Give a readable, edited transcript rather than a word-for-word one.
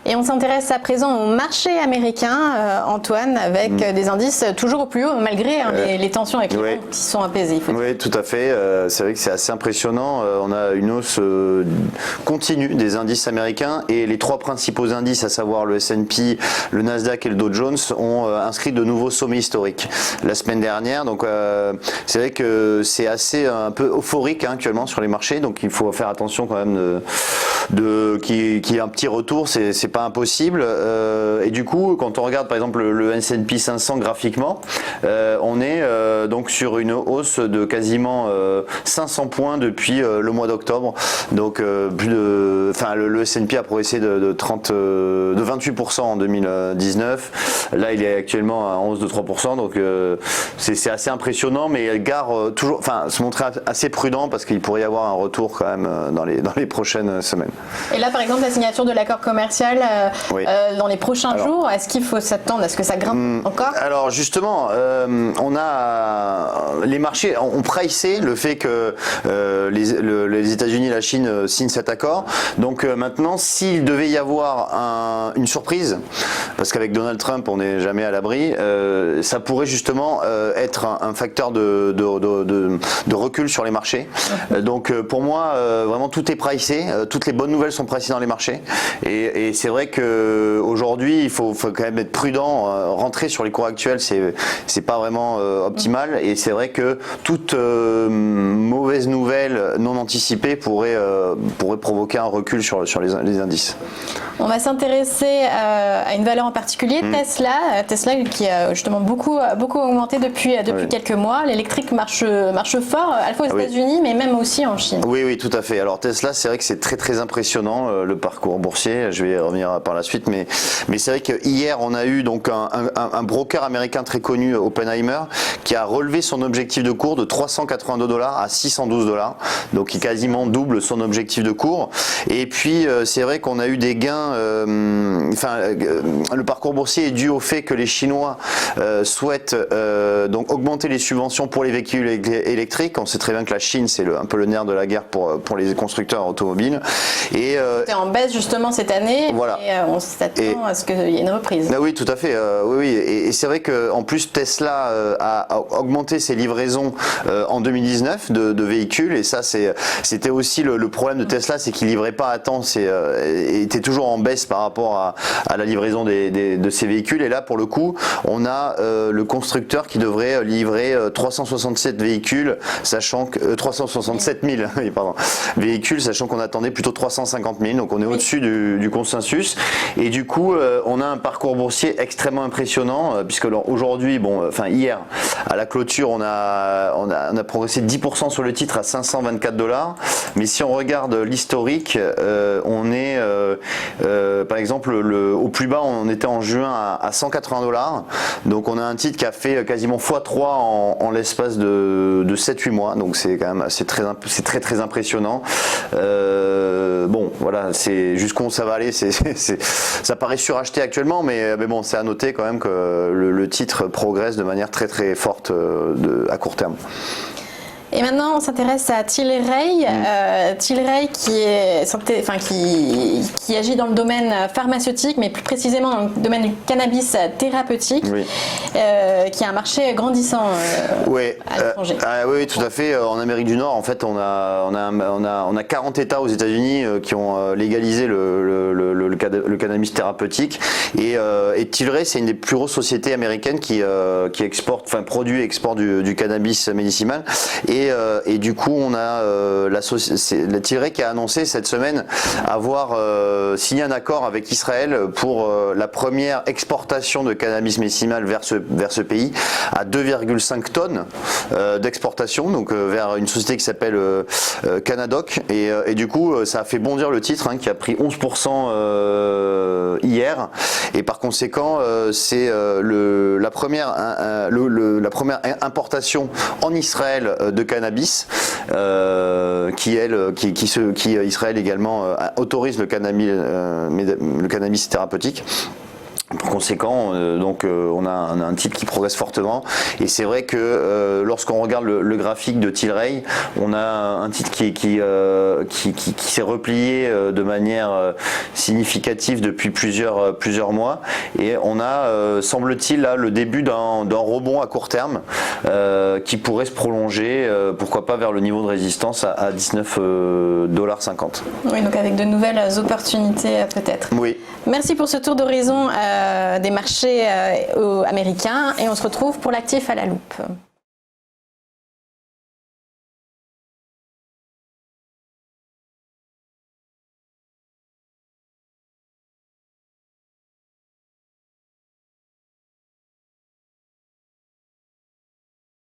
Et on s'intéresse à présent au marché américain, Antoine, avec des indices toujours au plus haut, malgré les tensions avec les banques qui sont apaisées. Oui, tout à fait. C'est vrai que c'est assez impressionnant. On a une hausse continue des indices américains et les trois principaux indices, à savoir le S&P, le Nasdaq et le Dow Jones, ont inscrit de nouveaux sommets historiques la semaine dernière. Donc c'est vrai que c'est assez un peu euphorique actuellement sur les marchés. Donc il faut faire attention quand même qu'il y ait un petit retour. C'est pas impossible. Et du coup, quand on regarde par exemple le S&P 500 graphiquement, on est donc sur une hausse de quasiment 500 points depuis le mois d'octobre. Donc le S&P a progressé de 28% en 2019. Là, il est actuellement en hausse de 3%. Donc c'est assez impressionnant, mais elle garde toujours, se montrer assez prudent parce qu'il pourrait y avoir un retour quand même dans les prochaines semaines. Et là, par exemple, la signature de l'accord commercial dans les prochains jours, est-ce qu'il faut s'attendre à ce que ça grimpe encore? Alors justement, on a les marchés ont pricé le fait que les États-Unis et la Chine signent cet accord. Donc maintenant, s'il devait y avoir une surprise, parce qu'avec Donald Trump, on n'est jamais à l'abri, ça pourrait justement être un facteur de recul sur les marchés. Donc pour moi, vraiment tout est pricé, toutes les bonnes nouvelles sont pricées dans les marchés. Et c'est vrai que aujourd'hui, il faut quand même être prudent. Rentrer sur les cours actuels, c'est pas vraiment optimal. Et c'est vrai que toute mauvaise nouvelle non anticipée pourrait provoquer un recul sur les indices. On va s'intéresser à une valeur en particulier, Tesla qui a justement beaucoup augmenté depuis quelques mois. L'électrique marche fort, à la fois aux États-Unis, mais même aussi en Chine. Oui, tout à fait. Alors Tesla, c'est vrai que c'est très très impressionnant le parcours boursier. Je vais y revenir par la suite, mais c'est vrai que hier on a eu donc un broker américain très connu, Oppenheimer, qui a relevé son objectif de cours de 382 $ à 612 $. Donc il quasiment double son objectif de cours. Et puis c'est vrai qu'on a eu des gains. Le parcours boursier est dû au fait que les Chinois souhaitent donc augmenter les subventions pour les véhicules électriques. On sait très bien que la Chine, c'est un peu le nerf de la guerre pour les constructeurs automobiles. Et c'est en baisse justement cette année. Voilà. Et on s'attend à ce qu'il y ait une reprise. Oui, tout à fait. Oui. Et c'est vrai qu'en plus Tesla a augmenté ses livraisons en 2019 de véhicules. Et ça, c'était aussi le problème de Tesla, c'est qu'il livrait pas à temps. Était toujours en baisse par rapport à la livraison de ces véhicules. Et là, pour le coup, on a le constructeur qui devrait livrer 367 véhicules, sachant que 367 000 véhicules, sachant qu'on attendait plutôt 350 000. Donc on est au-dessus du consensus. Et du coup, on a un parcours boursier extrêmement impressionnant, puisque aujourd'hui, hier, à la clôture, on a progressé de 10% sur le titre à 524 $. Mais si on regarde l'historique, on est par exemple au plus bas, on était en juin à 180 $. Donc on a un titre qui a fait quasiment x3 en l'espace de 7-8 mois. Donc c'est quand même c'est très très impressionnant. Voilà, c'est jusqu'où ça va aller. Ça paraît suracheté actuellement, mais bon, c'est à noter quand même que le titre progresse de manière très très forte à court terme. Et maintenant, on s'intéresse à Tilray. Tilray qui agit dans le domaine pharmaceutique, mais plus précisément dans le domaine du cannabis thérapeutique, qui a un marché grandissant à l'étranger. Oui, tout à fait. En Amérique du Nord, en fait, on a 40 États aux États-Unis qui ont légalisé le cannabis thérapeutique. Et Tilray, c'est une des plus grosses sociétés américaines qui produit et exporte du cannabis médicinal. Et du coup, on a la Tilray qui a annoncé cette semaine avoir signé un accord avec Israël pour la première exportation de cannabis médicinal vers ce pays à 2,5 tonnes d'exportation, donc vers une société qui s'appelle Canadoc. Et du coup, ça a fait bondir le titre qui a pris 11% hier. Et par conséquent, c'est la première importation en Israël de cannabis qui Israël également autorise le cannabis thérapeutique. Par conséquent, on a un titre qui progresse fortement et c'est vrai que lorsqu'on regarde le graphique de Tilray, on a un titre qui s'est replié de manière significative depuis plusieurs mois et on a, semble-t-il, là le début d'un rebond à court terme qui pourrait se prolonger, pourquoi pas vers le niveau de résistance à 19,50 $. Oui, donc avec de nouvelles opportunités peut-être. Oui. Merci pour ce tour d'horizon des marchés américains et on se retrouve pour l'actif à la loupe.